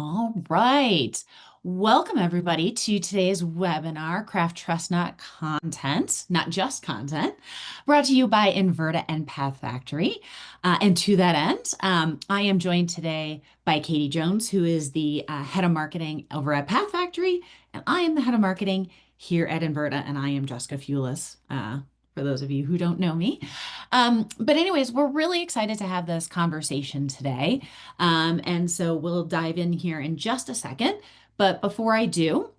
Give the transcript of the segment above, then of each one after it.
All right. Welcome, everybody, to today's webinar, Craft Trust Not Content, not just content, brought to you by Inverta and PathFactory. And to that end, I am joined today by Katie Jones, who is the head of marketing over at PathFactory, and I am the head of marketing here at Inverta, and I am Jessica Fewless, for those of you who don't know me. But anyways, we're really excited to have this conversation today. And so we'll dive in here in just a second. But before I do,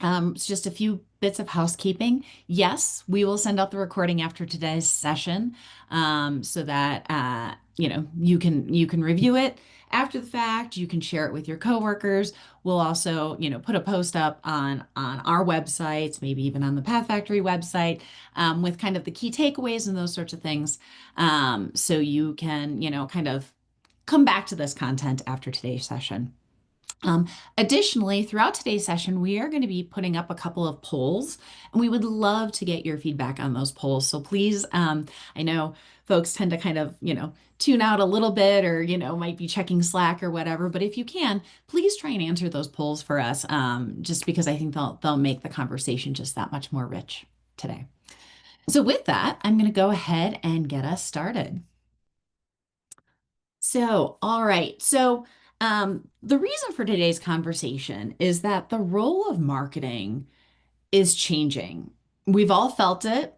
it's just a few bits of housekeeping. Yes, we will send out the recording after today's session, so that you can review it after the fact. You can share it with your coworkers. We'll also put a post up on our websites, maybe even on the Path Factory website, with kind of the key takeaways and those sorts of things, so you can kind of come back to this content after today's session. Additionally, throughout today's session, we are going to be putting up a couple of polls, and we would love to get your feedback on those polls. So please, I know folks tend to kind of, tune out a little bit, or, might be checking Slack or whatever, but if you can, please try and answer those polls for us, just because I think they'll make the conversation just that much more rich today. So with that, I'm going to go ahead and get us started. So, all right. So, the reason for today's conversation is that the role of marketing is changing. We've all felt it,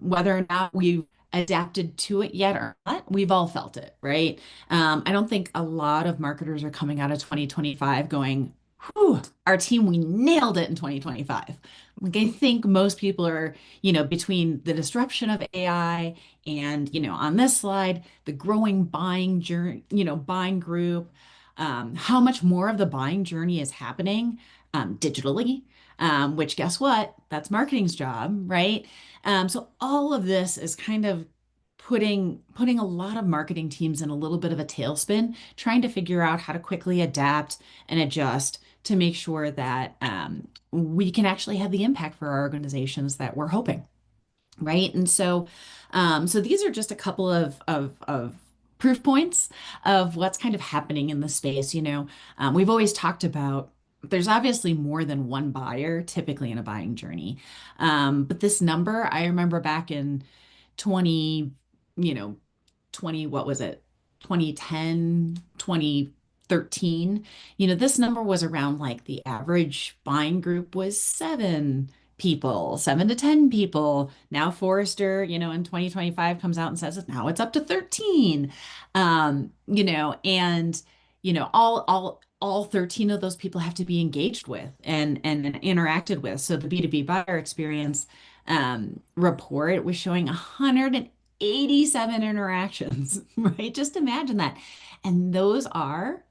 whether or not we've adapted to it yet or not, we've all felt it, right? I don't think a lot of marketers are coming out of 2025 going, whew, our team, we nailed it in 2025. Like, I think most people are, between the disruption of AI and, on this slide, the growing buying journey, buying group, how much more of the buying journey is happening digitally, which guess what? That's marketing's job, right? So all of this is kind of putting a lot of marketing teams in a little bit of a tailspin, trying to figure out how to quickly adapt and adjust to make sure that we can actually have the impact for our organizations that we're hoping, right? And so, so these are just a couple of proof points of what's kind of happening in the space. We've always talked about there's obviously more than one buyer typically in a buying journey. But this number, I remember back in 20, you know, 20, what was it? 2010, 2013. This number was around, like, the average buying group was 7 people, 7 to 10 people. Now Forrester, in 2025 comes out and says now it's up to 13. And all 13 of those people have to be engaged with and interacted with. So the B2B buyer experience report was showing 187 interactions, right? Just imagine that. And those are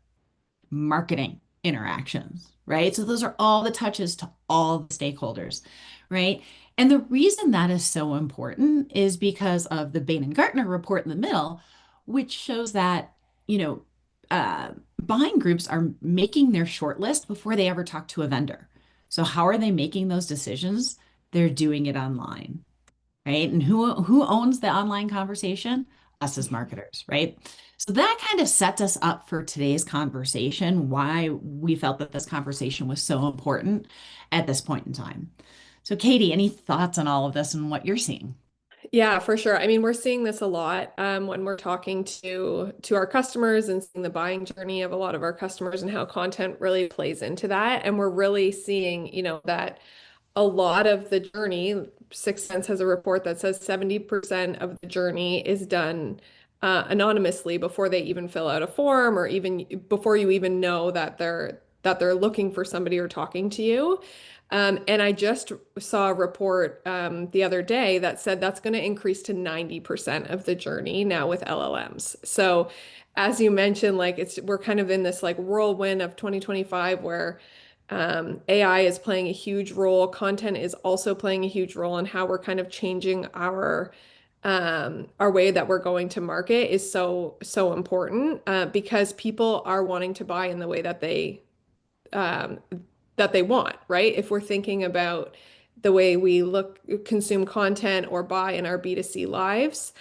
marketing interactions, right? So those are all the touches to all the stakeholders, right? And the reason that is so important is because of the Bain and Gartner report in the middle, which shows that, buying groups are making their shortlist before they ever talk to a vendor. So how are they making those decisions? They're doing it online, right? And who owns the online conversation? Us as marketers, right? So that kind of sets us up for today's conversation, why we felt that this conversation was so important at this point in time. So, Katie, any thoughts on all of this and what you're seeing? Yeah, for sure. I mean, we're seeing this a lot when we're talking to our customers and seeing the buying journey of a lot of our customers and how content really plays into that. And we're really seeing, that a lot of the journey, Sixth Sense has a report that says 70% of the journey is done anonymously before they even fill out a form, or even before you even know that they're looking for somebody or talking to you. And I just saw a report the other day that said that's going to increase to 90% of the journey now with LLMs. So, as you mentioned, like we're kind of in this like whirlwind of 2025 where AI is playing a huge role. Content is also playing a huge role in how we're kind of changing our way that we're going to market is so important because people are wanting to buy in the way um, that they want, right? If we're thinking about the way we consume content or buy in our B2C lives,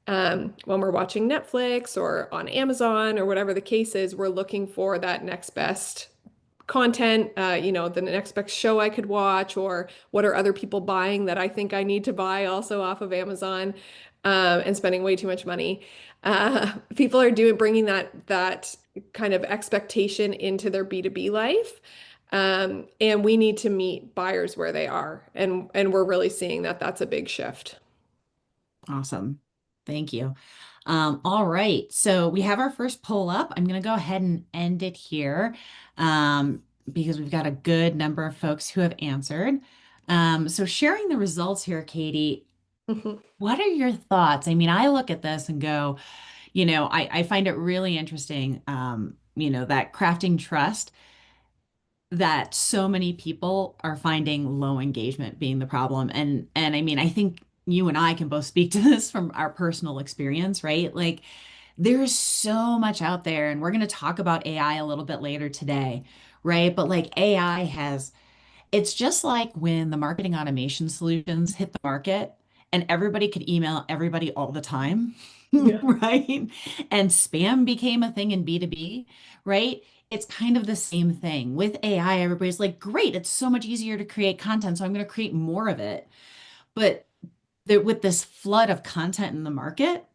When we're watching Netflix or on Amazon or whatever the case is, we're looking for that next best content, the next best show I could watch, or what are other people buying that I think I need to buy also off of Amazon, and spending way too much money. People are bringing that kind of expectation into their B2B life. And we need to meet buyers where they are. And we're really seeing that that's a big shift. Awesome. Thank you. All right. So we have our first poll up. I'm going to go ahead and end it here because we've got a good number of folks who have answered. So sharing the results here, Katie, what are your thoughts? I mean, I look at this and go, I find it really interesting, that crafting trust that so many people are finding low engagement being the problem. And I mean, I think you and I can both speak to this from our personal experience, right? Like there's so much out there, and we're going to talk about AI a little bit later today, right? But like AI has it's just like when the marketing automation solutions hit the market and everybody could email everybody all the time, Yeah. right? And spam became a thing in B2B, right? It's kind of the same thing. With AI, everybody's like, great, it's so much easier to create content, so I'm going to create more of it. But with this flood of content in the market,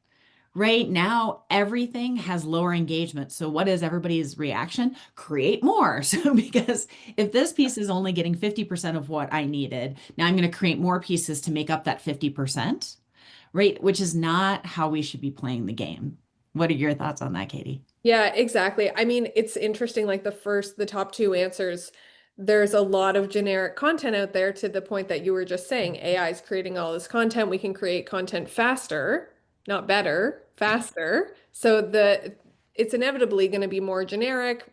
right now, everything has lower engagement. So, what is everybody's reaction? Create more. So, because if this piece is only getting 50% of what I needed, now I'm going to create more pieces to make up that 50%, right? Which is not how we should be playing the game. What are your thoughts on that, Katie? Yeah, exactly. I mean, it's interesting, like the top two answers, there's a lot of generic content out there to the point that you were just saying. AI is creating all this content. We can create content faster, not better, faster. So it's inevitably going to be more generic.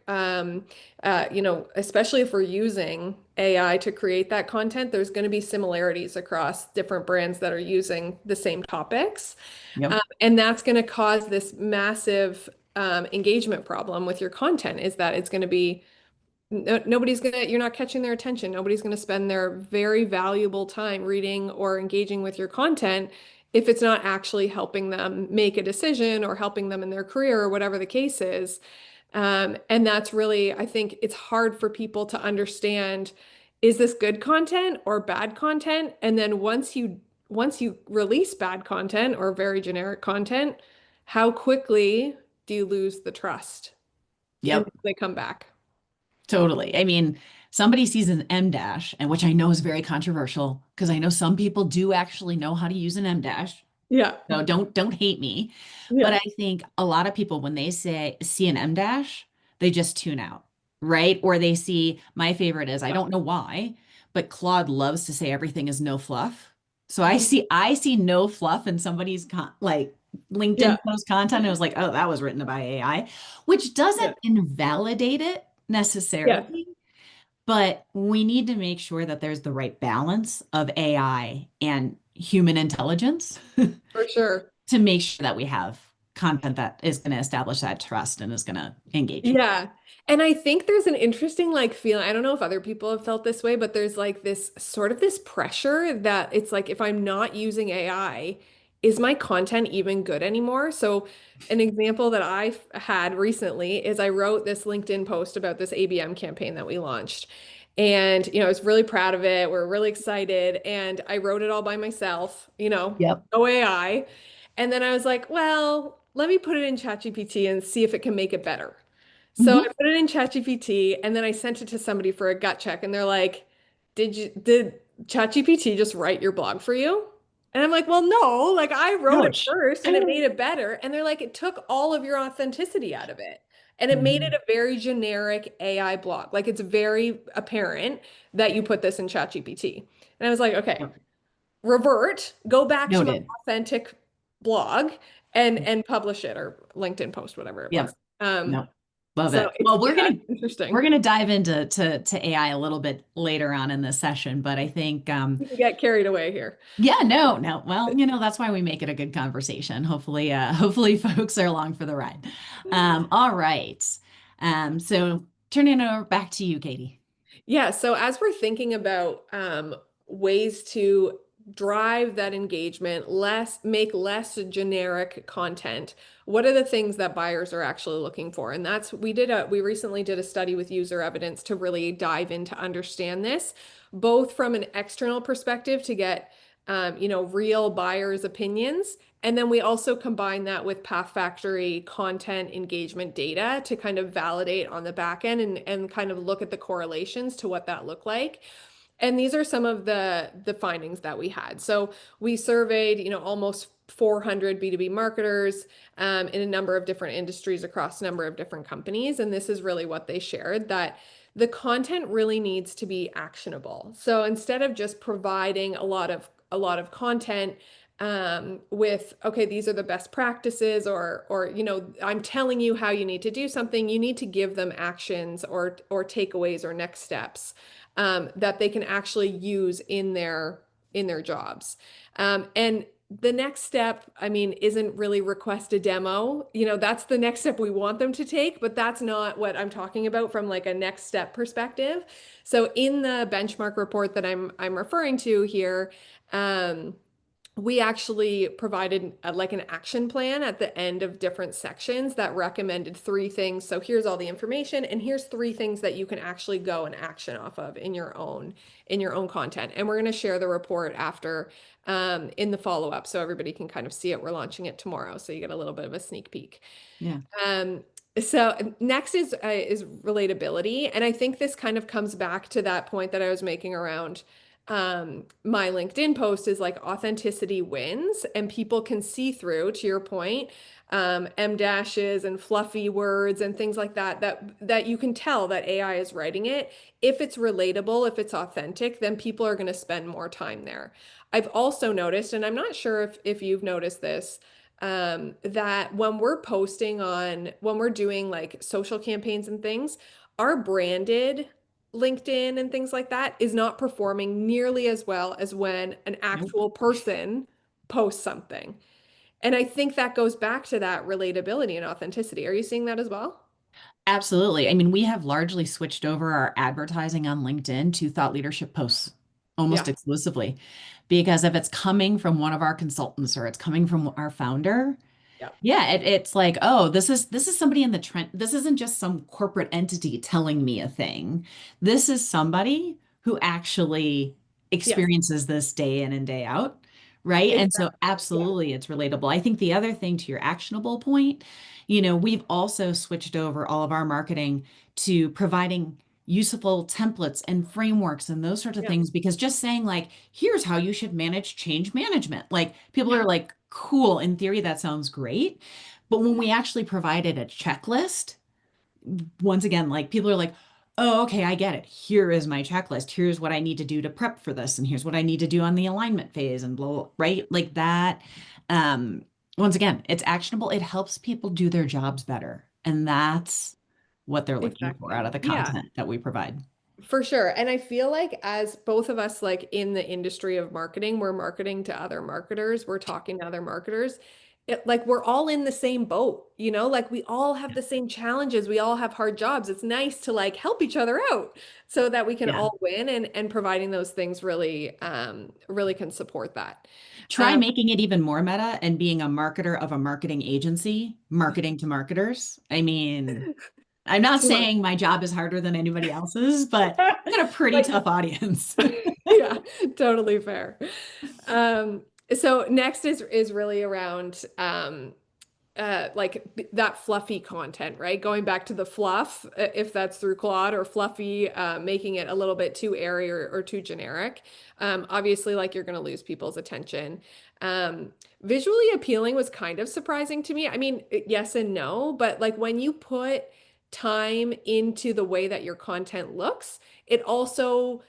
Especially if we're using AI to create that content, there's going to be similarities across different brands that are using the same topics. Yep. And that's going to cause this massive engagement problem with your content is that it's going to be you're not catching their attention. Nobody's going to spend their very valuable time reading or engaging with your content if it's not actually helping them make a decision or helping them in their career or whatever the case is. And that's really, I think it's hard for people to understand, is this good content or bad content? And then once you release bad content or very generic content, how quickly do you lose the trust and Yep. they come back? Totally. I mean, somebody sees an M dash, and which I know is very controversial because I know some people do actually know how to use an M dash. Yeah. So don't hate me. But Yeah. I think a lot of people when they say see an M dash, they just tune out, right? Or they see my favorite is I don't know why, but Claude loves to say everything is no fluff. So I Mhm. see no fluff in somebody's like Yeah. LinkedIn post content. It was like, oh, that was written by AI, which Yeah. doesn't invalidate it Yeah. necessarily. But we need to make sure that there's the right balance of AI and human intelligence For sure. to make sure that we have content that is going to establish that trust and is going to engage people. Yeah. And I think there's an interesting like feeling. I don't know if other people have felt this way, but there's like this sort of this pressure that it's like if I'm not using AI, is my content even good anymore? So an example that I've had recently is I wrote this LinkedIn post about this ABM campaign that we launched. And, I was really proud of it. We're really excited. And I wrote it all by myself, Yep. no AI. And then I was like, well, let me put it in ChatGPT and see if it can make it better. So I Hmm. put it in ChatGPT and then I sent it to somebody for a gut check and they're like, did ChatGPT just write your blog for you? And I'm like, well, no, like I wrote it Ouch. first and it made it better. And they're like, it took all of your authenticity out of it. And it made it Mhm. a very generic AI blog. Like it's very apparent that you put this in ChatGPT. And I was like, okay, Yep. revert, go back to my Noted. authentic blog and publish it or LinkedIn post, whatever it was. Yep. No. Love So it. it's Well, we're yeah, gonna it's we're interesting. gonna dive into to AI a little bit later on in this session, but I think We can get carried away here. yeah, no, no. Well, that's why we make it a good conversation. Hopefully, hopefully folks are along for the ride. All right. So turning it over back to you, Katie. Yeah, so as we're thinking about ways to drive that engagement, make less generic content. What are the things that buyers are actually looking for? And that's we recently did a study with user evidence to really dive in to understand this, both from an external perspective to get real buyers' opinions. And then we also combine that with PathFactory content engagement data to kind of validate on the back end and kind of look at the correlations to what that looked like. And these are some of the findings that we had. So we surveyed, almost 400 B2B marketers in a number of different industries across a number of different companies. And this is really what they shared, that the content really needs to be actionable. So instead of just providing a lot of content with, okay, these are the best practices, or I'm telling you how you need to do something, you need to give them actions or takeaways or next steps that they can actually use in their jobs. And the next step, I mean, isn't really request a demo. That's the next step we want them to take, but that's not what I'm talking about from like a next step perspective. So in the benchmark report that I'm referring to here, we actually provided like an action plan at the end of different sections that recommended 3 things. So here's all the information, and here's 3 things that you can actually go and action off of in your own content. And we're going to share the report after in the follow-up so everybody can kind of see it. We're launching it tomorrow, so you get a little bit of a sneak peek. Yeah. So next is relatability, and I think this kind of comes back to that point that I was making around my LinkedIn post is like authenticity wins, and people can see through, to your point, M dashes and fluffy words and things like that you can tell that AI is writing it. If it's relatable, if it's authentic, then people are going to spend more time there. I've also noticed, and I'm not sure if you've noticed this, that when we're doing like social campaigns and things, our branded LinkedIn and things like that is not performing nearly as well as when an Nope. actual person posts something. And I think that goes back to that relatability and authenticity. Are you seeing that as well? Absolutely. I mean, we have largely switched over our advertising on LinkedIn to thought leadership posts almost Yeah. exclusively because if it's coming from one of our consultants or it's coming from our founder, Yeah. yeah, it's like, oh, this is somebody in the trend. This isn't just some corporate entity telling me a thing. This is somebody who actually Yes. experiences this day in and day out, right? And so Exactly. Yeah. absolutely it's relatable. I think the other thing to your actionable point, we've also switched over all of our marketing to providing useful templates and frameworks and those sorts of Yeah. things because just saying like here's how you should manage change management, like people Yeah. are like cool, in theory that sounds great, but when we actually provided a checklist, once again, like people are like, oh, okay, I get it, here is my checklist, here's what I need to do to prep for this, and here's what I need to do on the alignment phase and blah, blah, right, like that. Once again, it's actionable, it helps people do their jobs better, and that's what they're looking for out Exactly. of the Yeah. content that we provide. For sure. And I feel like as both of us, like in the industry of marketing, we're marketing to other marketers, we're talking to other marketers. Like we're all in the same boat, like we all have the same challenges. We all have hard jobs. It's nice to like help each other out so that we can Yeah. all win, and providing those things really can support that. Try Um, making it even more meta and being a marketer of a marketing agency, marketing to marketers. I mean, I'm not too much. saying my job is harder than anybody else's, but I got a pretty Like, tough audience. yeah, totally fair. Um, so next is really around like that fluffy content, right? Going back to the fluff, if that's through Claude, or fluffy, making it a little bit too airy or too generic. Obviously, like you're going to lose people's attention. Visually appealing was kind of surprising to me. I mean, yes and no, but like when you put time into the way that your content looks, it also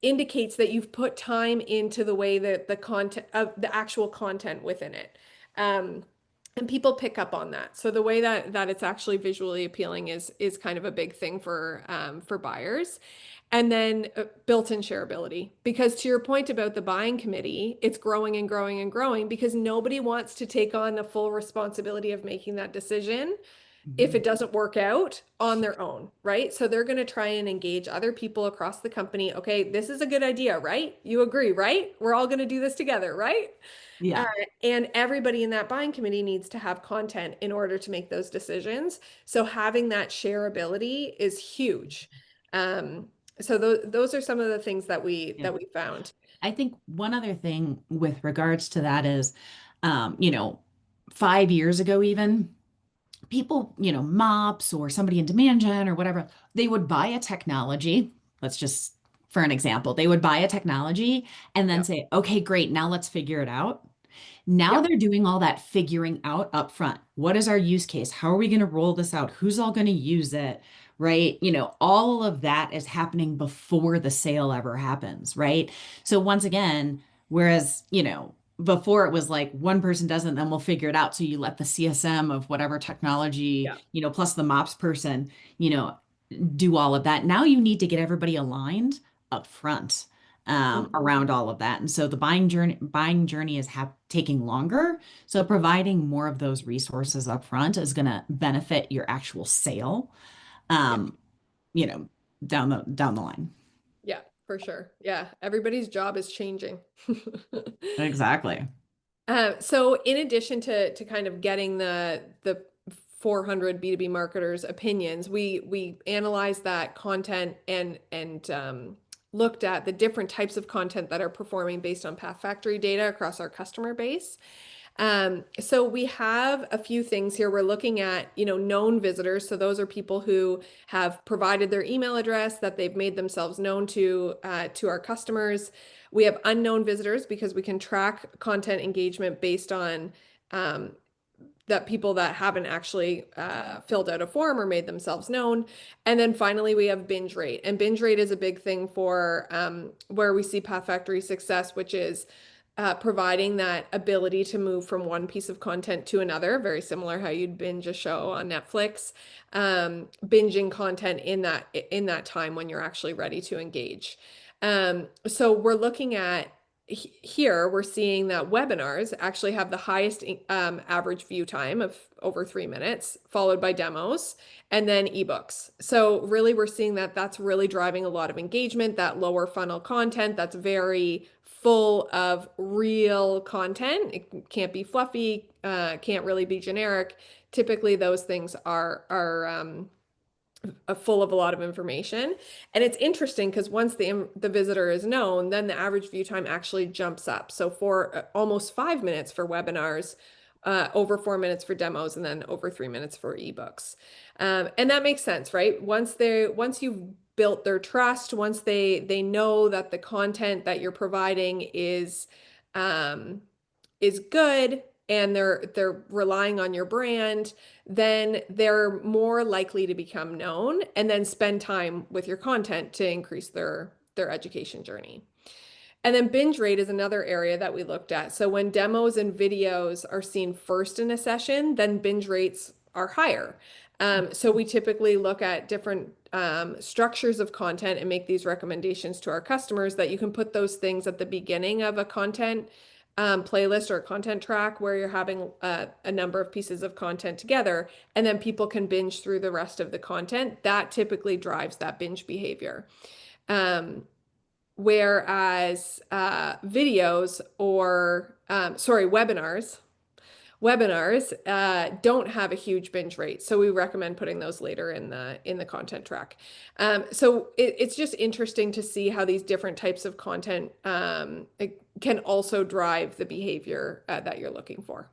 indicates that you've put time into the way that the content of the actual content within it. Um, and people pick up on that. So the way that it's actually visually appealing is kind of a big thing for buyers. And then built-in shareability. Because to your point about the buying committee, it's growing and growing and growing because nobody wants to take on the full responsibility of making that decision if Mhm. it doesn't work out on their own, right? So they're going to try and engage other people across the company. Okay, this is a good idea, right? You agree, right? We're all going to do this together, right? Uh, Yeah. and everybody in that buying committee needs to have content in order to make those decisions. So having that shareability is huge. Um, so those are some of the things that Yeah. we found. I think one other thing with regards to that is, you know, 5 years ago, even people, mops or somebody in demand gen or whatever, they would buy a technology. Let's just, for an example, they would buy a technology and then Yeah. say, okay, great, now let's figure it out. Now Yeah. they're doing all that figuring out up front. What is our use case? How are we going to roll this out? Who's all going to use it? Right? All of that is happening before the sale ever happens, right? So once again, whereas, before it was like one person doesn't, then we'll figure it out. So you let the CSM of whatever technology, Yeah. plus the MOPS person, you know, do all of that. Now you need to get everybody aligned up front Mhm. around all of that. And so the buying journey is taking longer. So providing more of those resources up front is going to benefit your actual sale, Yeah. um, you know, down the line. Yeah, for sure. Yeah, everybody's job is changing. Exactly. So in addition to kind of getting the 400 B2B marketers' opinions, we analyzed that content and looked at the different types of content that are performing based on PathFactory data across our customer base. So we have a few things here. We're looking at, known visitors. So those are people who have provided their email address that they've made themselves known to our customers. We have unknown visitors because we can track content engagement based on um, that people that haven't actually filled out a form or made themselves known. And then finally, we have binge rate. And binge rate is a big thing for where we see PathFactory success, which is providing that ability to move from one piece of content to another, very similar how you'd binge a show on Netflix, binging content in that time when you're actually ready to engage. So we're looking at here, we're seeing that webinars actually have the highest average view time of over 3 minutes, followed by demos, and then ebooks. So really, we're seeing that that's really driving a lot of engagement, that lower funnel content that's very full of real content. It can't be fluffy, can't really be generic. Typically, those things are full of a lot of information. And it's interesting because once the visitor is known, then the average view time actually jumps up. So for almost 5 minutes for webinars, over 4 minutes for demos, and then over 3 minutes for ebooks. And that makes sense, right? Once you've built their trust, once they know that the content that you're providing um, is good and they're relying on your brand, then they're more likely to become known and then spend time with your content to increase their education journey. And then binge rate is another area that we looked at. So when demos and videos are seen first in a session, then binge rates are higher. So we typically look at different structures of content and make these recommendations to our customers that you can put those things at the beginning of a content playlist or a content track where you're having a number of pieces of content together, and then people can binge through the rest of the content. That typically drives that binge behavior. Um, Whereas videos or webinars don't have a huge binge rate, so we recommend putting those later in the content track. So it's just interesting to see how these different types of content it can also drive the behavior that you're looking for.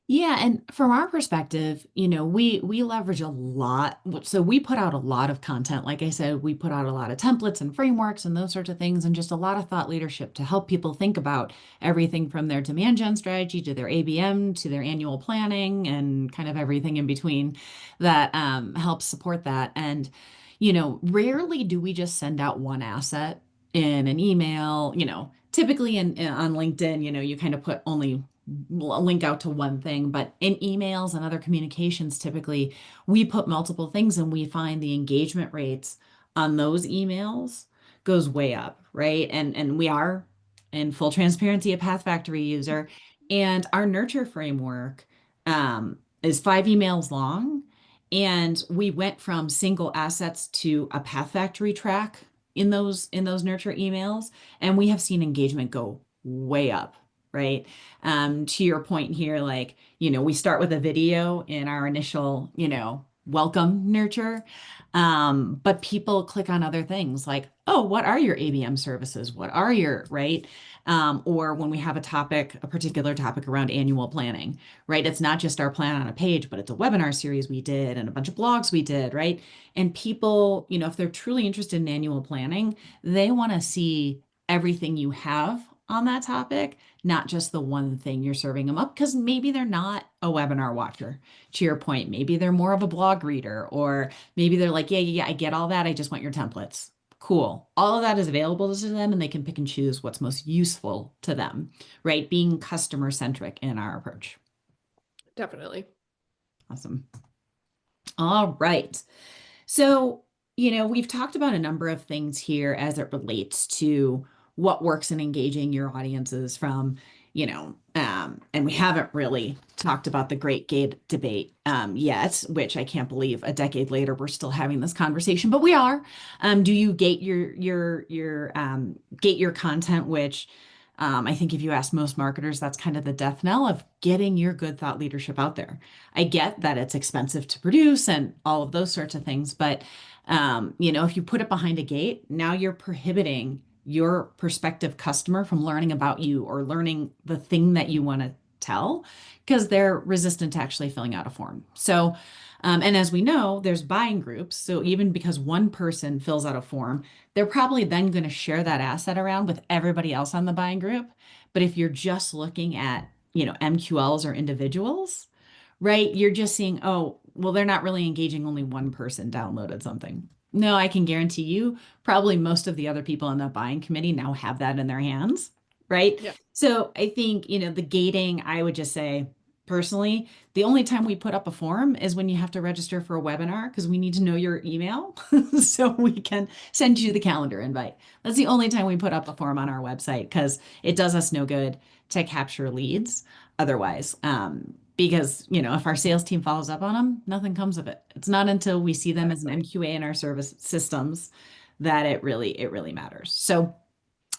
Yeah, and from our perspective, we leverage a lot. So we put out a lot of content. Like I said, we put out a lot of templates and frameworks and those sorts of things, and just a lot of thought leadership to help people think about everything from their demand gen strategy to their ABM to their annual planning and kind of everything in between that helps support that. And, rarely do we just send out one asset in an email. Typically on LinkedIn, you kind of put only link out to one thing, but in emails and other communications, typically we put multiple things and we find the engagement rates on those emails goes way up, right? And we are in full transparency a PathFactory user, and our nurture framework is 5 emails long. And we went from single assets to a PathFactory track in those nurture emails, and we have seen engagement go way up, right? To your point here, like, we start with a video in our initial, welcome nurture. But people click on other things like, oh, what are your ABM services? What are your, right? Or when we have a particular topic around annual planning, right? It's not just our plan on a page, but it's a webinar series we did and a bunch of blogs we did, right? And people, if they're truly interested in annual planning, they want to see everything you have on that topic, not just the one thing you're serving them up, because maybe they're not a webinar watcher. To your point, maybe they're more of a blog reader, or maybe they're like, yeah, yeah, yeah, I get all that. I just want your templates. Cool. All of that is available to them, and they can pick and choose what's most useful to them, right? Being customer centric in our approach. Definitely. Awesome. All right. So, we've talked about a number of things here as it relates to what works in engaging your audiences from, and we haven't really talked about the great gate debate yet, which I can't believe a decade later we're still having this conversation, but we are. Do you gate your content, which I think if you ask most marketers, that's kind of the death knell of getting your good thought leadership out there. I get that it's expensive to produce and all of those sorts of things, but if you put it behind a gate, now you're prohibiting your prospective customer from learning about you or learning the thing that you want to tell because they're resistant to actually filling out a form. So, and as we know, there's buying groups. So even because one person fills out a form, they're probably then going to share that asset around with everybody else on the buying group. But if you're just looking at, MQLs or individuals, right? You're just seeing, oh, well, they're not really engaging. Only one person downloaded something. No, I can guarantee you, probably most of the other people in the buying committee now have that in their hands, right? Yeah. So I think, the gating, I would just say, personally, the only time we put up a form is when you have to register for a webinar because we need to know your email so we can send you the calendar invite. That's the only time we put up a form on our website because it does us no good to capture leads otherwise. Because, if our sales team follows up on them, nothing comes of it. It's not until we see them as an Exactly. MQA in our service systems that it really matters. So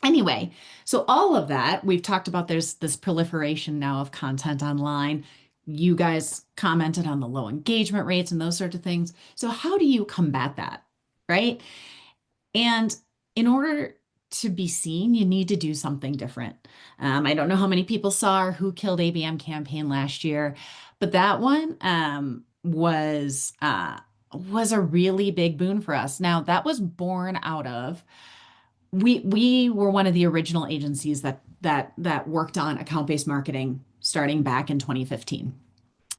anyway, so all of that, we've talked about there's this proliferation now of content online. You guys commented on the low engagement rates and those sorts of things. So how do you combat that? Right? And in order to be seen, you need to do something different. I don't know how many people saw our Who Killed ABM campaign last year, but that one was a really big boon for us. Now, that was born out of we were one of the original agencies that worked on account-based marketing starting back in 2015.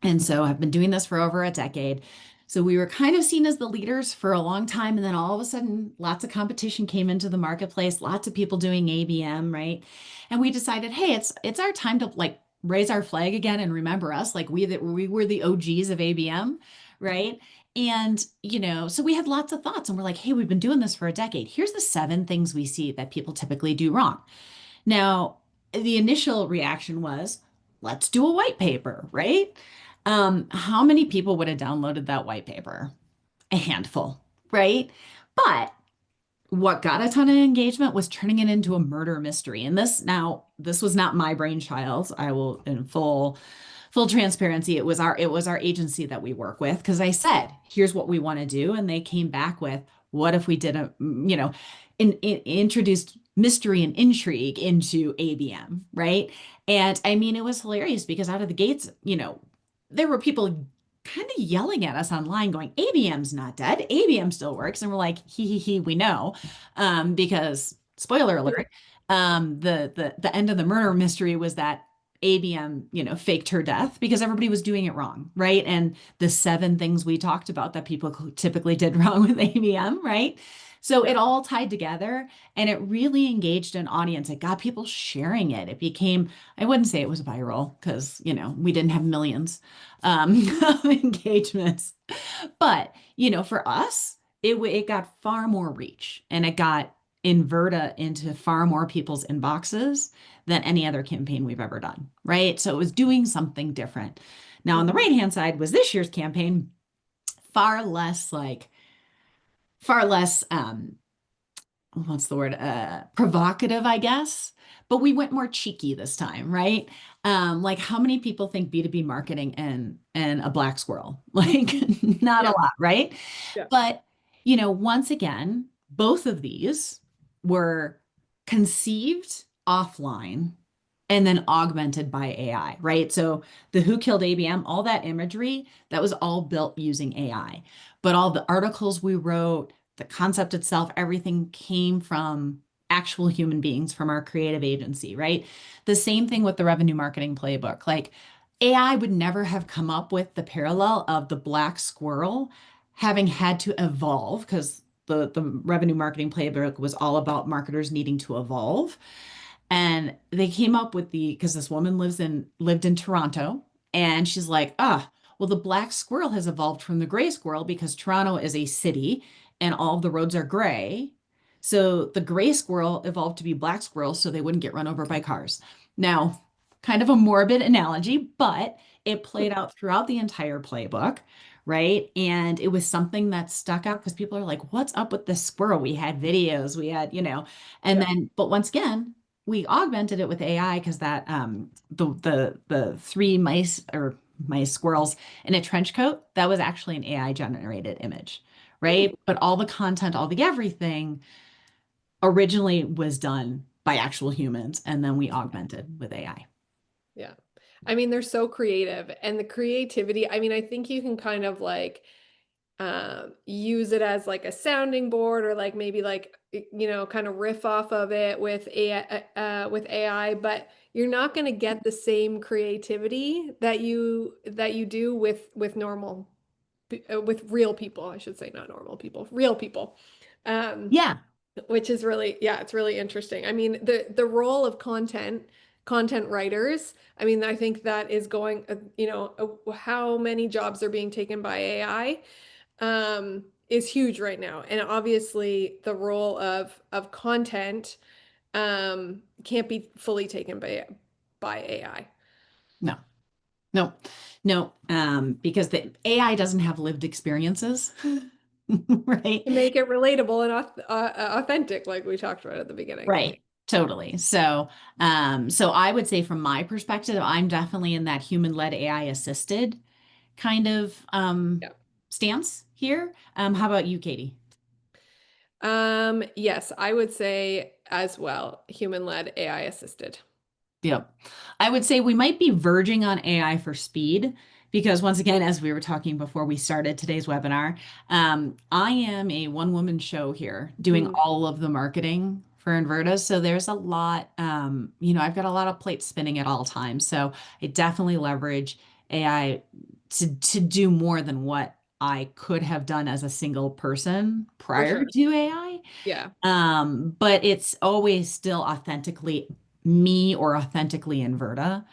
And so I've been doing this for over a decade. So we were kind of seen as the leaders for a long time. And then all of a sudden, lots of competition came into the marketplace, lots of people doing ABM, right? And we decided, hey, it's our time to like raise our flag again and remember us. Like we were the OGs of ABM, right? And, so we had lots of thoughts and we're like, hey, we've been doing this for a decade. Here's the 7 things we see that people typically do wrong. Now, the initial reaction was, let's do a white paper, right? How many people would have downloaded that white paper? A handful, right? But what got a ton of engagement was turning it into a murder mystery. And this was not my brainchild. I will, in full transparency, it was our agency that we work with because I said, here's what we want to do. And they came back with, what if we did introduced mystery and intrigue into ABM, right? And I mean, it was hilarious because out of the gates, there were people kind of yelling at us online going, ABM's not dead. ABM still works. And we're like, he, we know. Because spoiler alert, the end of the murder mystery was that ABM, faked her death because everybody was doing it wrong, right? And the 7 things we talked about that people typically did wrong with ABM, right? So it Yep. all tied together and it really engaged an audience. It got people sharing it. It became, I wouldn't say it was viral because, we didn't have millions of engagements. But, for us, it got far more reach and it got Inverta into far more people's inboxes than any other campaign we've ever done, right? So it was doing something different. Now, on the Mhm. right-hand side was this year's campaign. far less far less what's the word? Provocative, I guess. But we went more cheeky this time, right? Like how many people think B2B marketing and a black squirrel? Like not a Yeah. lot, right? Yeah. But, once again, both of these were conceived offline and then augmented by AI, right? So the Who Killed ABM, all that imagery, that was all built using AI. But all the articles we wrote, the concept itself, everything came from actual human beings from our creative agency, right? The same thing with the revenue marketing playbook. Like AI would never have come up with the parallel of the black squirrel having had to evolve because the revenue marketing playbook was all about marketers needing to evolve. And they came up with because this woman lived in Toronto, and she's like, well, the black squirrel has evolved from the gray squirrel because Toronto is a city and all of the roads are gray. So the gray squirrel evolved to be black squirrel so they wouldn't get run over by cars. Now, kind of a morbid analogy, but it played out throughout the entire playbook, right? And it was something that stuck out because people are like, what's up with this squirrel? We had videos, we had, and Yeah. then, but once again, we augmented it with AI because that the three mice squirrels in a trench coat, that was actually an AI generated image, right? But all the content, all the everything originally was done by actual humans, and then we augmented with AI. Yeah. I mean, they're so creative and the creativity, I mean, I think you can kind of like use it as like a sounding board or like maybe like kind of riff off of it with AI, but you're not going to get the same creativity that you do with normal with real people, I should say, not normal people, real people. Um, Yeah. which is really, yeah, it's really interesting. I mean, the role of content writers, I mean, I think that is going, how many jobs are being taken by AI is huge right now. And obviously the role of content can't be fully taken by AI. No, no, no, because the AI doesn't have lived experiences, right? To make it relatable and authentic, like we talked about at the beginning, I think. Right. Totally. So I would say from my perspective, I'm definitely in that human-led AI assisted kind of Yeah. stance here. How about you, Katie? Yes, I would say as well, human-led AI assisted. Yep. I would say we might be verging on AI for speed because, once again, as we were talking before we started today's webinar, I am a one-woman show here doing Mm, all of the marketing for Inverta. So there's a lot, I've got a lot of plates spinning at all times. So I definitely leverage AI to do more than what I could have done as a single person for prior sure. to AI. Yeah. But it's always still authentically me or authentically Inverta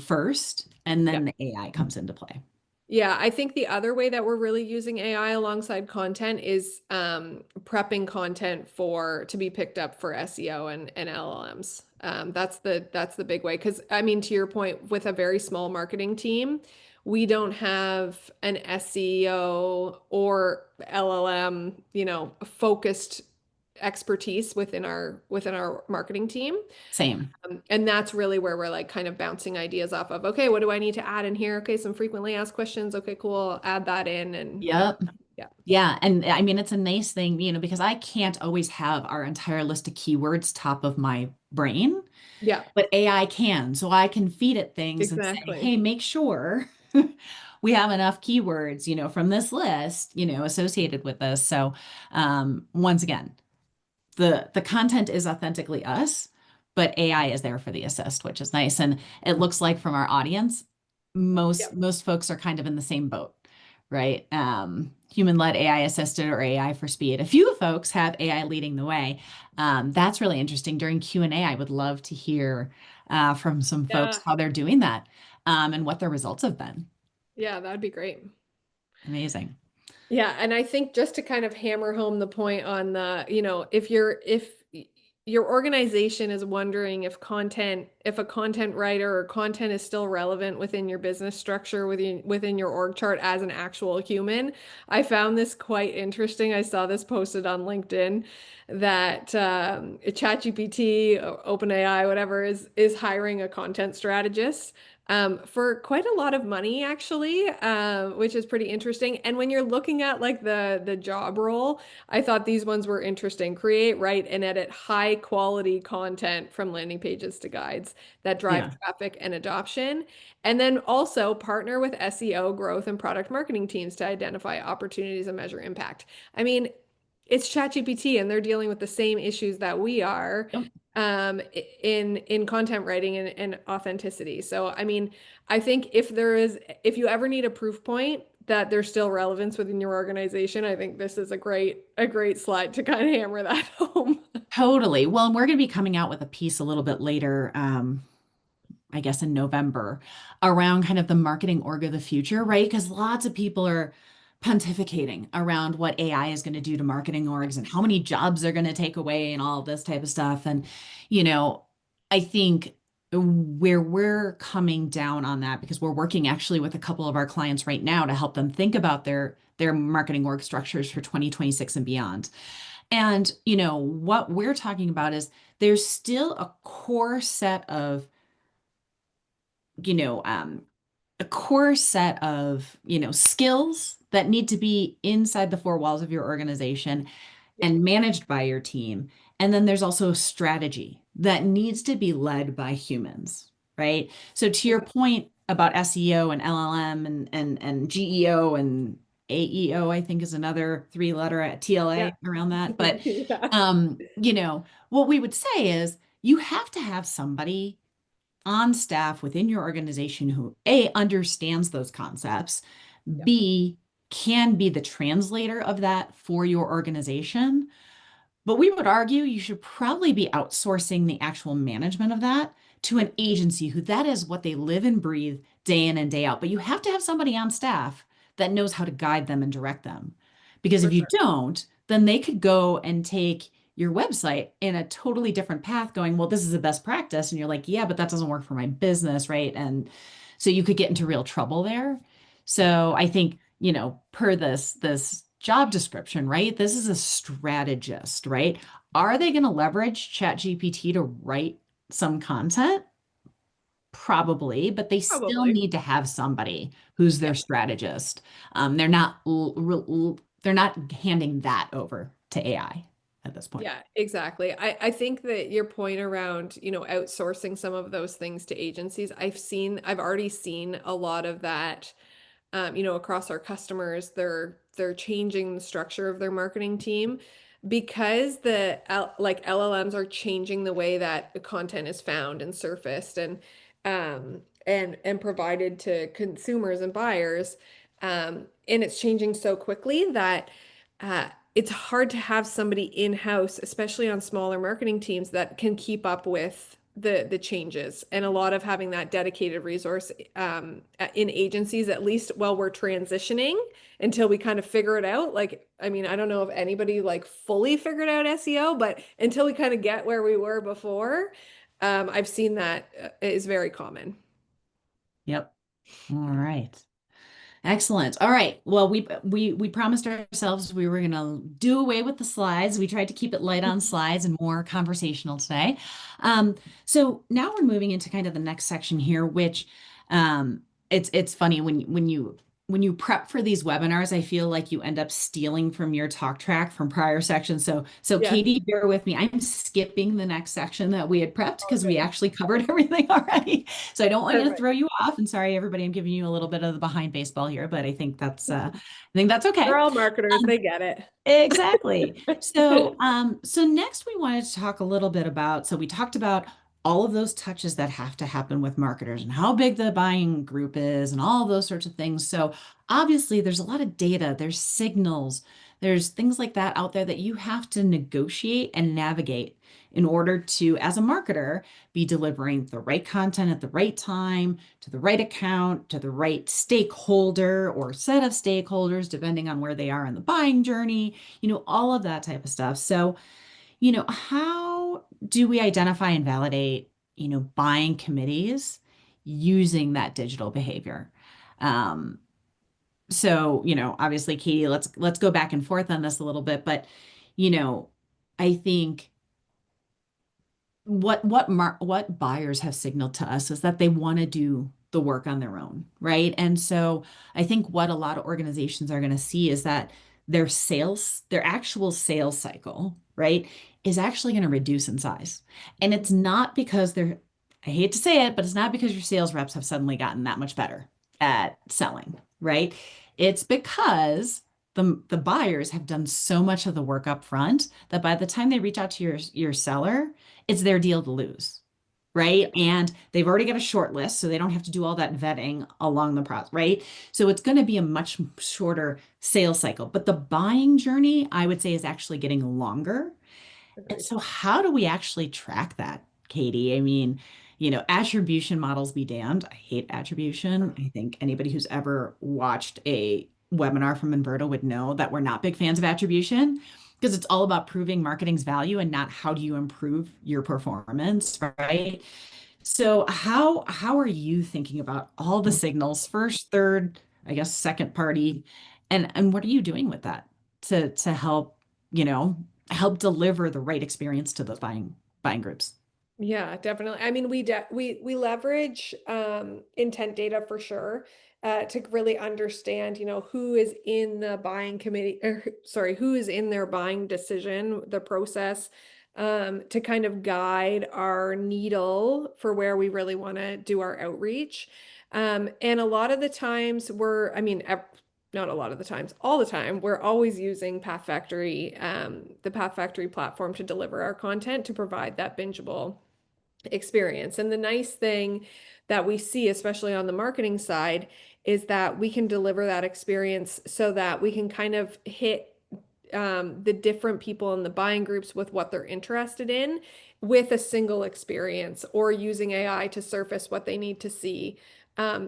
first, and Yeah. then the AI comes into play. Yeah, I think the other way that we're really using AI alongside content is prepping content for to be picked up for SEO and LLMs. That's the big way. Because I mean, to your point, with a very small marketing team, we don't have an SEO or LLM, focused expertise within our marketing team. Same. And that's really where we're like kind of bouncing ideas off of, okay, what do I need to add in here? Okay, some frequently asked questions. Okay, cool. Add that in and Yep. yeah. Yeah. And I mean, it's a nice thing, because I can't always have our entire list of keywords top of my brain, Yeah, but AI can. So I can feed it things and say, exactly. hey, make sure we have enough keywords, from this list, associated with this. So once again, the content is authentically us, but AI is there for the assist, which is nice. And it looks like from our audience, Yeah. most folks are kind of in the same boat, right? Human-led AI assisted or AI for speed. A few folks have AI leading the way. That's really interesting. During Q&A, I would love to hear from some folks Yeah. how they're doing that and what their results have been. Yeah, that'd be great. Amazing. Yeah, and I think just to kind of hammer home the point on the, if your organization is wondering if a content writer or content is still relevant within your business structure, within your org chart as an actual human. I found this quite interesting. I saw this posted on LinkedIn that ChatGPT, OpenAI, whatever, is hiring a content strategist for quite a lot of money, actually, which is pretty interesting. And when you're looking at like the job role, I thought these ones were interesting. Create, write, and edit high quality content from landing pages to guides that drive Yeah. traffic and adoption. And then also partner with SEO growth and product marketing teams to identify opportunities and measure impact. I mean, it's ChatGPT and they're dealing with the same issues that we are Yep. in content writing and authenticity. So, I mean, I think if you ever need a proof point that there's still relevance within your organization, I think this is a great slide to kind of hammer that home. Totally. Well, and we're going to be coming out with a piece a little bit later, I guess in November, around kind of the marketing org of the future, right? Because lots of people are pontificating around what AI is going to do to marketing orgs and how many jobs they're going to take away and all this type of stuff. And, you know, I think where we're coming down on that, because we're working actually with a couple of our clients right now to help them think about their marketing org structures for 2026 and beyond. And, what we're talking about is there's still a core set of, you know, um, a core set of, skills that need to be inside the four walls of your organization Yeah, and managed by your team. And then there's also a strategy that needs to be led by humans, right? So to your exactly. point about SEO and LLM and GEO and AEO, I think is another three-letter at Yeah. TLA around that. But Yeah. what we would say is you have to have somebody on staff within your organization who A, understands those concepts, Yeah, B, can be the translator of that for your organization. But we would argue you should probably be outsourcing the actual management of that to an agency who that is what they live and breathe day in and day out. But you have to have somebody on staff that knows how to guide them and direct them. Because for if you sure. don't, then they could go and take your website in a totally different path, going, well, this is the best practice. And you're like, yeah, but that doesn't work for my business, right? And so you could get into real trouble there. So I think, per this job description, right? This is a strategist, right? Are they going to leverage ChatGPT to write some content? Probably, but they still Probably. need to have somebody who's Yeah. their strategist. They're not handing that over to AI at this point. Yeah, exactly. I think that your point around, outsourcing some of those things to agencies, I've already seen a lot of that, across our customers. They're changing the structure of their marketing team because like LLMs are changing the way that the content is found and surfaced and provided to consumers and buyers. And it's changing so quickly that it's hard to have somebody in-house, especially on smaller marketing teams, that can keep up with the changes. And a lot of having that dedicated resource in agencies, at least while we're transitioning until we kind of figure it out. Like, I mean, I don't know if anybody like fully figured out SEO, but until we kind of get where we were before, I've seen that is very common. Yep. All right. Excellent. All right. Well, we promised ourselves we were going to do away with the slides. We tried to keep it light on slides and more conversational today. So now we're moving into kind of the next section here, which it's funny when you prep for these webinars, I feel like you end up stealing from your talk track from prior sections. So Yeah. Katie, bear with me. I'm skipping the next section that we had prepped because we Okay. actually covered everything already. So I don't want you to Perfect. throw you off. And sorry, everybody, I'm giving you a little bit of the behind baseball here, but I think that's They're okay. all marketers, they get it. Exactly. So next we wanted to talk a little bit about, so we talked about all of those touches that have to happen with marketers and how big the buying group is and all those sorts of things. So obviously there's a lot of data, there's signals, there's things like that out there that you have to negotiate and navigate in order to, as a marketer, be delivering the right content at the right time, to the right account, to the right stakeholder or set of stakeholders, depending on where they are in the buying journey, all of that type of stuff. So, how how do we identify and validate, buying committees using that digital behavior? Um, so, obviously, Katie, let's go back and forth on this a little bit, but you know, I think what buyers have signaled to us is that they want to do the work on their own, right? And so I think what a lot of organizations are going to see is that their actual sales cycle, right, is actually going to reduce in size. And it's not because I hate to say it, but it's not because your sales reps have suddenly gotten that much better at selling, right? It's because the buyers have done so much of the work up front that by the time they reach out to your seller, it's their deal to lose, right? And they've already got a short list, so they don't have to do all that vetting along the process, right? So it's going to be a much shorter sales cycle. But the buying journey, I would say, is actually getting longer. And Agreed. so, how do we actually track that, Katie? I mean, attribution models be damned. I hate attribution. I think anybody who's ever watched a webinar from Inverta would know that we're not big fans of attribution because it's all about proving marketing's value and not how do you improve your performance, right? So, how are you thinking about all the signals, first, third, I guess second party, and what are you doing with that to help, you know, help deliver the right experience to those buying groups? Yeah, definitely. I mean, we leverage intent data for sure to really understand, who is in the buying committee, or sorry, who is in their buying decision, the process, to kind of guide our needle for where we really want to do our outreach. And a lot of the times I mean, not a lot of the times, all the time, we're always using PathFactory, the PathFactory platform to deliver our content to provide that bingeable experience. And the nice thing that we see, especially on the marketing side, is that we can deliver that experience so that we can kind of hit the different people in the buying groups with what they're interested in with a single experience or using AI to surface what they need to see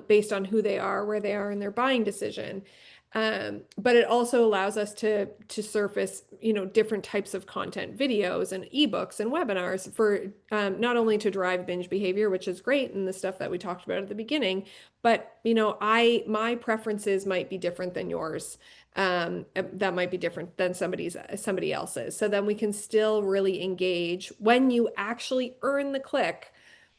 based on who they are, where they are in their buying decision. But it also allows us to surface, different types of content, videos and ebooks and webinars for not only to drive binge behavior, which is great, and the stuff that we talked about at the beginning, but my preferences might be different than yours. That might be different than somebody else's. So then we can still really engage when you actually earn the click.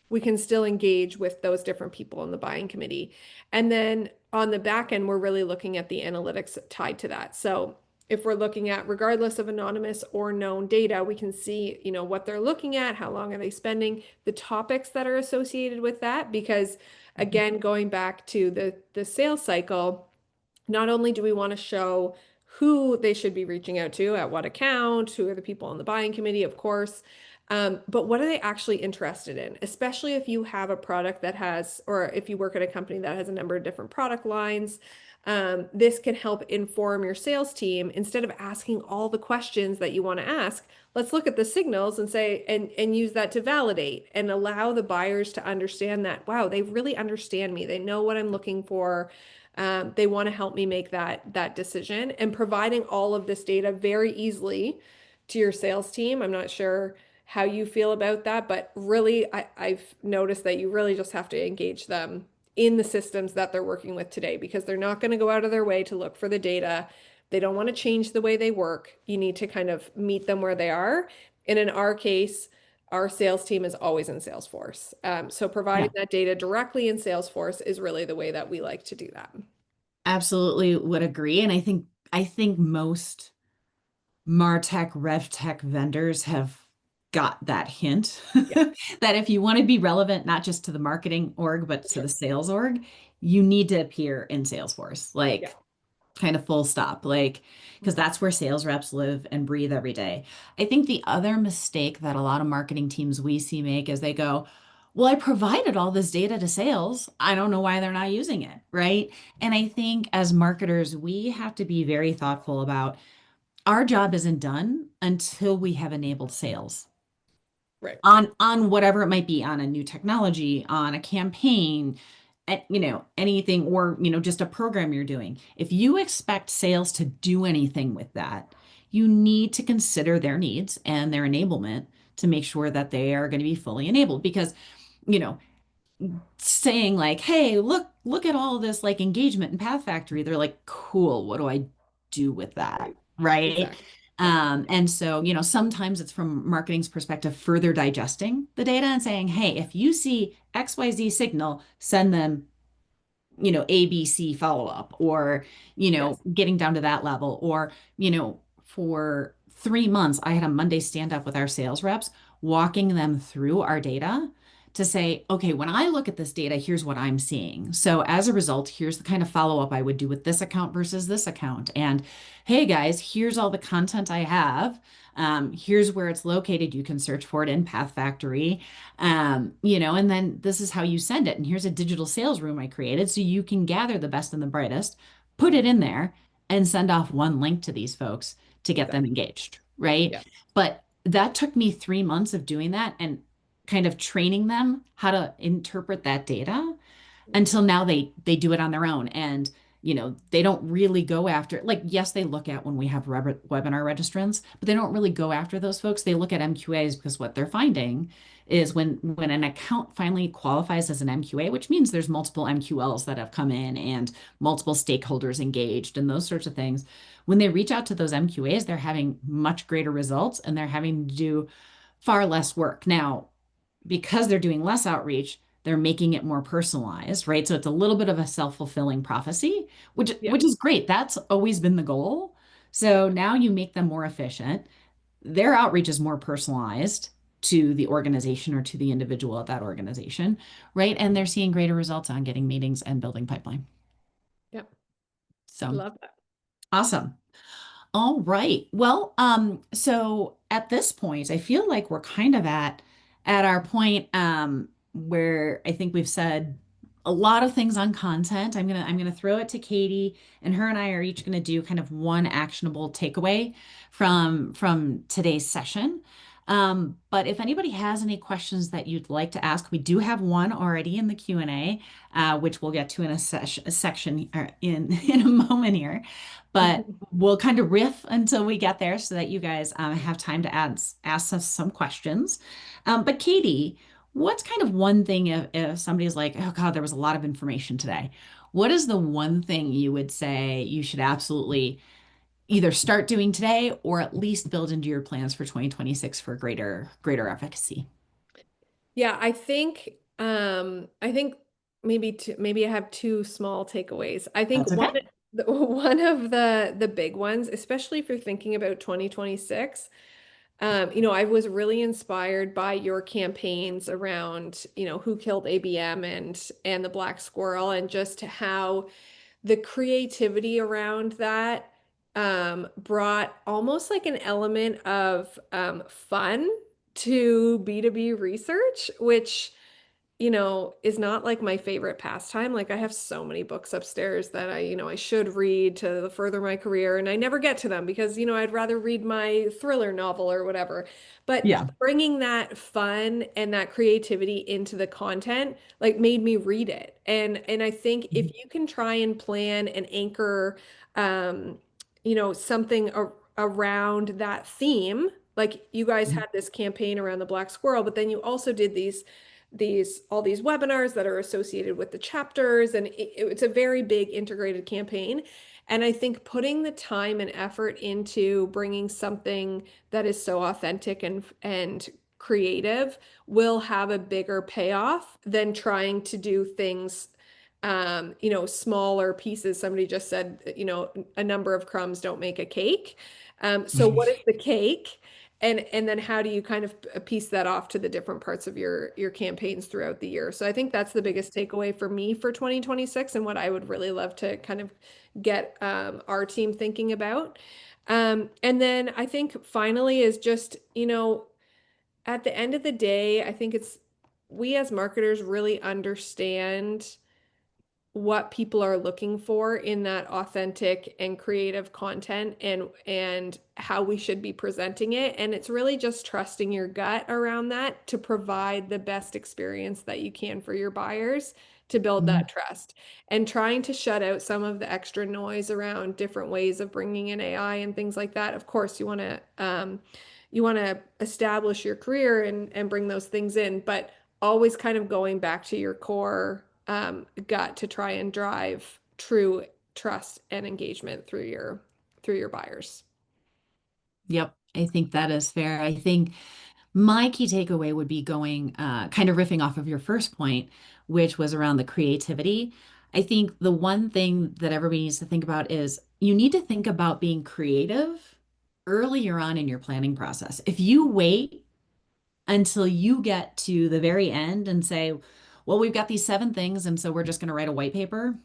We can still engage with those different people in the buying committee. And then on the back end, we're really looking at the analytics tied to that. So if we're looking at, regardless of anonymous or known data, we can see, what they're looking at, how long are they spending, the topics that are associated with that. Because again, going back to the sales cycle, not only do we want to show who they should be reaching out to, at what account, who are the people on the buying committee, of course, but what are they actually interested in? Especially if you have a product that has, or if you work at a company that has a number of different product lines, this can help inform your sales team. Instead of asking all the questions that you want to ask, let's look at the signals and say, and use that to validate and allow the buyers to understand that, wow, they really understand me. They know what I'm looking for. They want to help me make that decision, and providing all of this data very easily to your sales team. I'm not sure how you feel about that, but really, I've noticed that you really just have to engage them in the systems that they're working with today, because they're not going to go out of their way to look for the data. They don't want to change the way they work. You need to kind of meet them where they are. And in our case, our sales team is always in Salesforce. So Yeah, providing that data directly in Salesforce is really the way that we like to do that. absolutely would agree. And I think most MarTech, RevTech vendors have got that hint Yeah, that if you want to be relevant, not just to the marketing org, but for to the sure. sales org, you need to appear in Salesforce, Yeah. like kind of full stop, like, because Mhm. that's where sales reps live and breathe every day. I think the other mistake that a lot of marketing teams we see make is they go, well, I provided all this data to sales. I don't know why they're not using it, right? And I think as marketers, we have to be very thoughtful about our job isn't done until we have enabled sales Right. on whatever it might be, on a new technology, on a campaign, at, anything, or just a program you're doing. If you expect sales to do anything with that, you need to consider their needs and their enablement to make sure that they are going to be fully enabled. Because, you know, saying like, hey, look at all this like engagement in PathFactory, they're like, cool, what do I do with that? Right. Right. Exactly. Yeah. And so, sometimes it's from marketing's perspective, further digesting the data and saying, hey, if you see XYZ signal, send them ABC follow up, or, Yes. getting down to that level. Or, for 3 months, I had a Monday stand up with our sales reps, walking them through our data to say, okay, when I look at this data, here's what I'm seeing. So as a result, here's the kind of follow up I would do with this account versus this account. And hey, guys, here's all the content I have. Here's where it's located. You can search for it in PathFactory. And then this is how you send it. And here's a digital sales room I created so you can gather the best and the brightest, put it in there, and send off one link to these folks to get them Exactly. engaged, right? Yeah. But that took me 3 months of doing that and kind of training them how to interpret that data until now they do it on their own. And they don't really go after, like, yes, they look at when we have webinar registrants, but they don't really go after those folks. They look at MQAs, because what they're finding is when an account finally qualifies as an MQA, which means there's multiple MQLs that have come in and multiple stakeholders engaged and those sorts of things. When they reach out to those MQAs, they're having much greater results and they're having to do far less work. Now, because they're doing less outreach, they're making it more personalized, right? So it's a little bit of a self-fulfilling prophecy, which Yeah. which is great. That's always been the goal. So now you make them more efficient. Their outreach is more personalized to the organization or to the individual at that organization, right? And they're seeing greater results on getting meetings and building pipeline. Yeah. I So love that. awesome. All right. Well, so at this point, I feel like we're kind of at our point where I think we've said a lot of things on content. I'm gonna throw it to Katie, and her and I are each gonna do kind of one actionable takeaway from today's session. But if anybody has any questions that you'd like to ask, we do have one already in the Q&A, which we'll get to in a section or in in a moment here. But we'll kind of riff until we get there so that you guys have time to ask us some questions. But Katie, what's kind of one thing if somebody's like, oh God, there was a lot of information today. What is the one thing you would say you should absolutely either start doing today or at least build into your plans for 2026 for greater efficacy? Yeah, I think maybe I have two small takeaways. I think That's okay. one of the big ones, especially if you're thinking about 2026, I was really inspired by your campaigns around, who killed ABM and the black squirrel, and just how the creativity around that brought almost like an element of fun to B2B research, which is not like my favorite pastime. Like I have so many books upstairs that I should read to further my career, and I never get to them because, I'd rather read my thriller novel or whatever. But Yeah. bringing that fun and that creativity into the content like made me read it. And I think if you can try and plan and anchor, um, something around that theme, like you guys had this campaign around the black squirrel, but then you also did these all these webinars that are associated with the chapters, and it's a very big integrated campaign. And I think putting the time and effort into bringing something that is so authentic and creative will have a bigger payoff than trying to do things smaller pieces. Somebody just said, a number of crumbs don't make a cake. So what is the cake? And then how do you kind of piece that off to the different parts of your campaigns throughout the year? So I think that's the biggest takeaway for me for 2026, and what I would really love to kind of get our team thinking about. And then I think finally is just, at the end of the day, I think it's we as marketers really understand what people are looking for in that authentic and creative content, and how we should be presenting it, and it's really just trusting your gut around that to provide the best experience that you can for your buyers, to build that trust, and trying to shut out some of the extra noise around different ways of bringing in AI and things like that. Of course you want to you want to establish your career and bring those things in, but always kind of going back to your core gut to try and drive true trust and engagement through your buyers. Yep, I think that is fair. I think my key takeaway would be going kind of riffing off of your first point, which was around the creativity. I think the one thing that everybody needs to think about is you need to think about being creative earlier on in your planning process. If you wait until you get to the very end and say, well, we've got these 7 things, and so we're just going to write a white paper,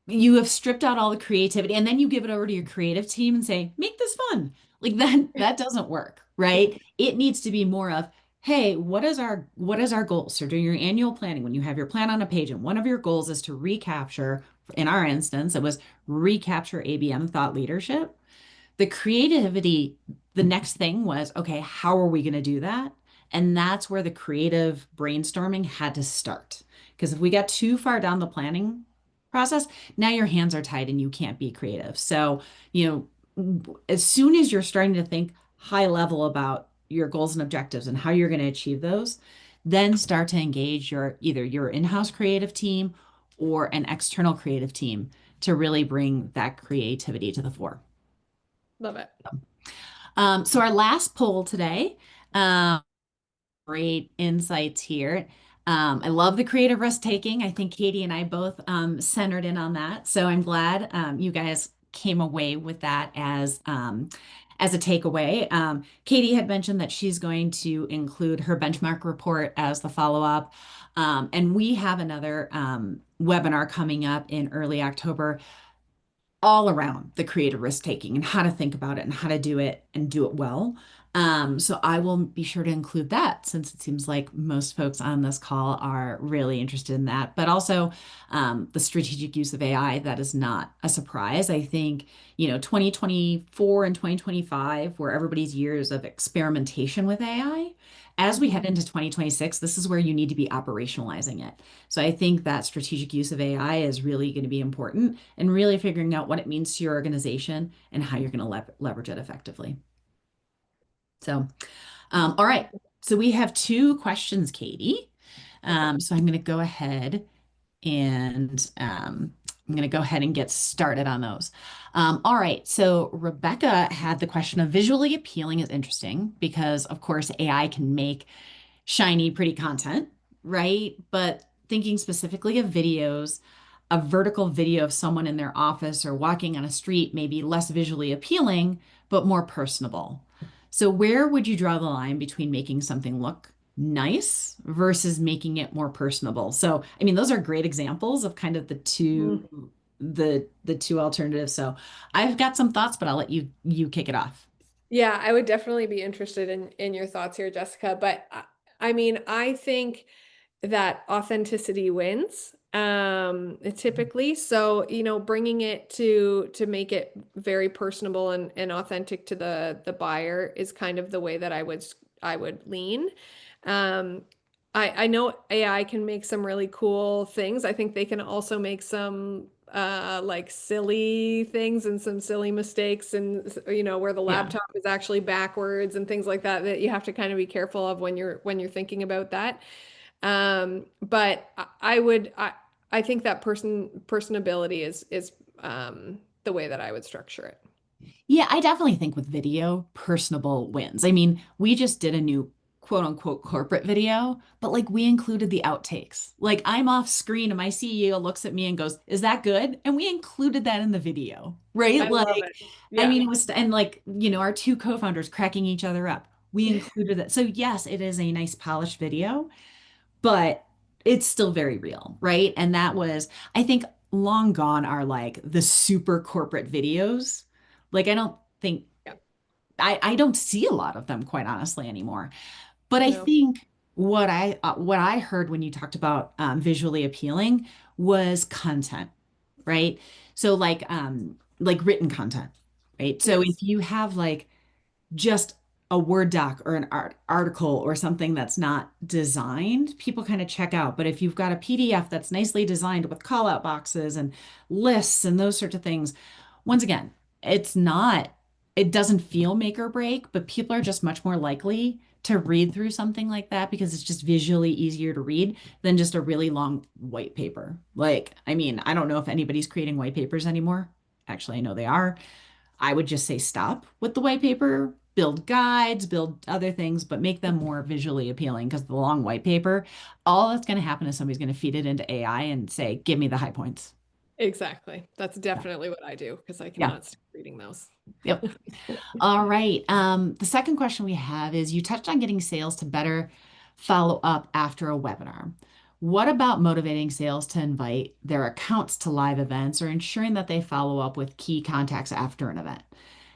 you have stripped out all the creativity and then you give it over to your creative team and say, make this fun. Like that doesn't work, right? It needs to be more of, hey, what is our goal? So during your annual planning, when you have your plan on a page and one of your goals is to recapture, in our instance, it was recapture ABM thought leadership. The creativity, the next thing was, okay, how are we going to do that? And that's where the creative brainstorming had to start. Because if we got too far down the planning process, now your hands are tied and you can't be creative. So, as soon as you're starting to think high level about your goals and objectives and how you're going to achieve those, then start to engage either your in-house creative team or an external creative team to really bring that creativity to the fore. Love it. So our last poll today, great insights here. I love the creative risk taking. I think Katie and I both centered in on that. So I'm glad you guys came away with that as a takeaway. Katie had mentioned that she's going to include her benchmark report as the follow-up. And we have another webinar coming up in early October all around the creative risk taking and how to think about it and how to do it and do it well. So I will be sure to include that since it seems like most folks on this call are really interested in that. But also the strategic use of AI, that is not a surprise. I think, 2024 and 2025 were everybody's years of experimentation with AI. As we head into 2026, this is where you need to be operationalizing it. So I think that strategic use of AI is really going to be important and really figuring out what it means to your organization and how you're going to leverage it effectively. So, all right. So we have 2 questions, Katie. Okay. So I'm going to go ahead and get started on those. All right. So Rebecca had the question of visually appealing is interesting because, of course, AI can make shiny, pretty content, right? But thinking specifically of videos, a vertical video of someone in their office or walking on a street may be less visually appealing, but more personable. So, where would you draw the line between making something look nice versus making it more personable? So, I mean, those are great examples of kind of the two Mhm. the two alternatives. So, I've got some thoughts, but I'll let you kick it off. Yeah, I would definitely be interested in your thoughts here, Jessica. But I mean, I think that authenticity wins typically. So, bringing it to make it very personable and authentic to the buyer is kind of the way that I would lean. Um, I know AI can make some really cool things. I think they can also make some like silly things and some silly mistakes and where the Yeah. laptop is actually backwards and things like that that you have to kind of be careful of when you're thinking about that. But I think that personability is the way that I would structure it. Yeah, I definitely think with video, personable wins. I mean, we just did a new quote unquote corporate video, but like we included the outtakes. Like I'm off screen and my CEO looks at me and goes, "Is that good?" And we included that in the video, right? I love Like, it. I Yeah. mean, it was, and like, our 2 co-founders cracking each other up. We included it. So yes, it is a nice polished video, but it's still very real, right? And that was, I think, long gone are like the super corporate videos. Like, I don't think, Yeah. I don't see a lot of them, quite honestly, anymore. But I No. think what I heard when you talked about visually appealing was content, right? So like written content, right? So if Yes. you have like just a Word doc or an article or something that's not designed, people kind of check out. But if you've got a PDF that's nicely designed with call out boxes and lists and those sorts of things, once again, it's not. it doesn't feel make or break, but people are just much more likely to read through something like that because it's just visually easier to read than just a really long white paper. Like, I mean, I don't know if anybody's creating white papers anymore. Actually, I know they are. I would just say stop with the white paper, build guides, build other things, but make them more visually appealing because the long white paper, all that's going to happen is somebody's going to feed it into AI and say, give me the high points. Exactly. That's Yeah. definitely what I do because I Yeah. cannot stop reading those. Yep. All right. The second question we have is you touched on getting sales to better follow up after a webinar. What about motivating sales to invite their accounts to live events or ensuring that they follow up with key contacts after an event?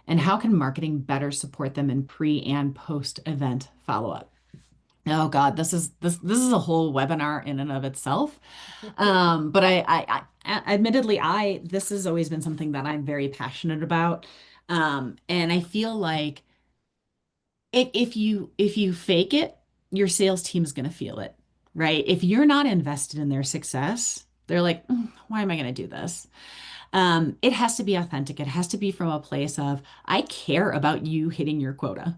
And how can marketing better support them in pre and post event follow up? Oh God, this is a whole webinar in and of itself. But admittedly, I this has always been something that I'm very passionate about. And I feel like if you fake it, your sales team is going to feel it, right? If you're not invested in their success, they're like, why am I going to do this? It has to be authentic. It has to be from a place of, I care about you hitting your quota,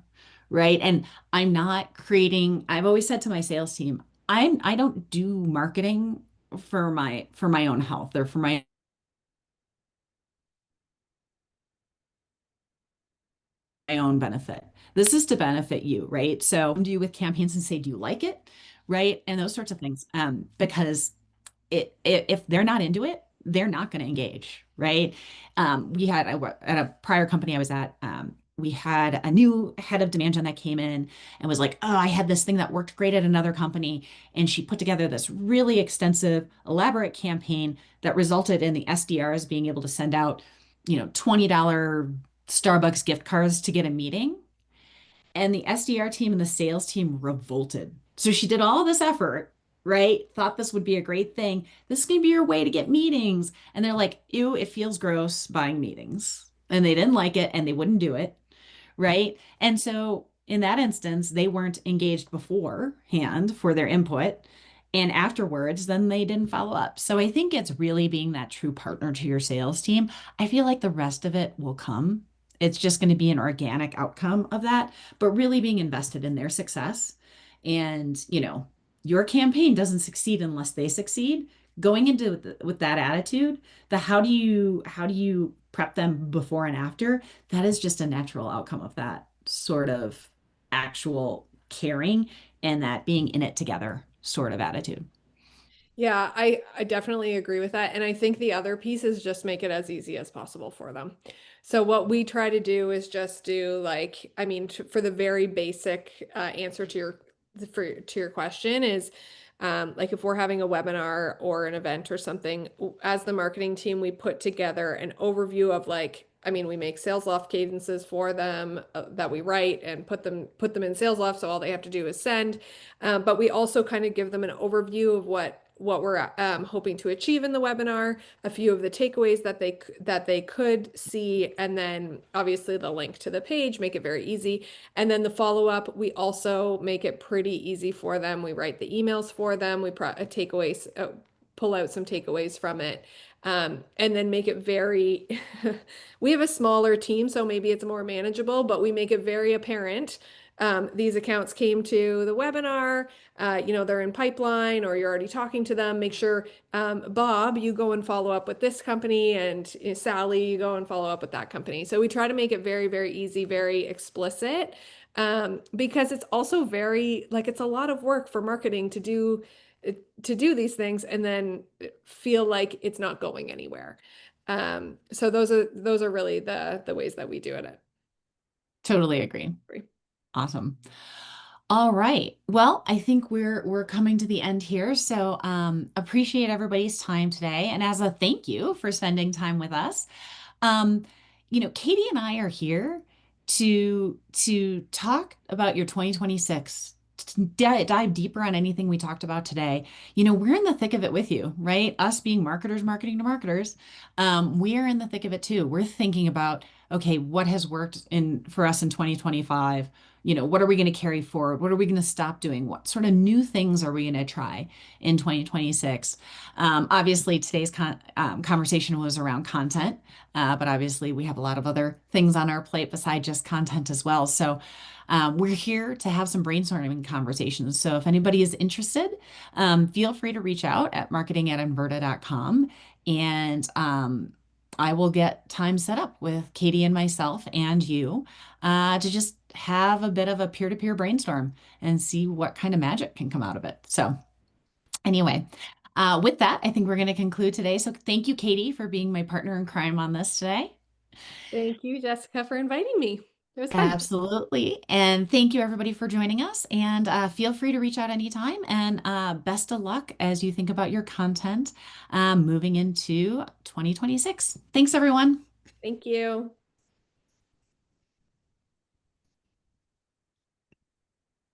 right? And I've always said to my sales team, I don't do marketing for my own health or for my own benefit. This is to benefit you, right? So do you with campaigns and say, do you like it? Right? And those sorts of things. Because if they're not into it, they're not going to engage, right? At a prior company I was at, we had a new head of demand gen that came in and was like, "Oh, I had this thing that worked great at another company," and she put together this really extensive, elaborate campaign that resulted in the SDRs being able to send out, $20 Starbucks gift cards to get a meeting, and the SDR team and the sales team revolted. So she did all this effort, right? Thought this would be a great thing. This is going to be your way to get meetings. And they're like, ew, it feels gross buying meetings. And they didn't like it and they wouldn't do it, right? And so in that instance, they weren't engaged beforehand for their input. And afterwards, then they didn't follow up. So I think it's really being that true partner to your sales team. I feel like the rest of it will come. It's just going to be an organic outcome of that, but really being invested in their success. And, your campaign doesn't succeed unless they succeed. Going into with that attitude, the how do you prep them before and after, that is just a natural outcome of that sort of actual caring and that being in it together sort of attitude. Yeah, I definitely agree with that. And I think the other piece is just make it as easy as possible for them. So what we try to do is just do like, I mean, for the very basic answer to your question is like if we're having a webinar or an event or something, as the marketing team, we put together an overview of like, I mean, we make sales loft cadences for them that we write and put them in sales loft. So all they have to do is send. But we also kind of give them an overview of what we're hoping to achieve in the webinar, a few of the takeaways that they could see, and then obviously the link to the page, make it very easy. And then the follow-up, we also make it pretty easy for them. We write the emails for them. We takeaways, pull out some takeaways from it. And then make it very, we have a smaller team, so maybe it's more manageable, but we make it very apparent. These accounts came to the webinar, they're in pipeline or you're already talking to them. Make sure, Bob, you go and follow up with this company, and Sally, you go and follow up with that company. So we try to make it very, very easy, very explicit, because it's also very, like, it's a lot of work for marketing to do these things and then feel like it's not going anywhere. So those are really the ways that we do it. Totally agree. Awesome. All right. Well, I think we're coming to the end here. So appreciate everybody's time today. And as a thank you for spending time with us, um, Katie and I are here to talk about your 2026, to dive deeper on anything we talked about today. We're in the thick of it with you, right? Us being marketers, marketing to marketers, we are in the thick of it too. We're thinking about okay, what has worked in for us in 2025? What are we going to carry forward? What are we going to stop doing? What sort of new things are we going to try in 2026? Obviously, today's conversation was around content, but obviously, we have a lot of other things on our plate beside just content as well. So, we're here to have some brainstorming conversations. So, if anybody is interested, feel free to reach out at marketing@inverta.com, and I will get time set up with Katie and myself and you to just have a bit of a peer-to-peer brainstorm and see what kind of magic can come out of it. So, anyway, with that, I think we're going to conclude today. So, thank you, Katie, for being my partner in crime on this today. Thank you, Jessica, for inviting me. It was fun. Absolutely. And thank you, everybody, for joining us. And feel free to reach out anytime. And best of luck as you think about your content moving into 2026. Thanks, everyone. Thank you.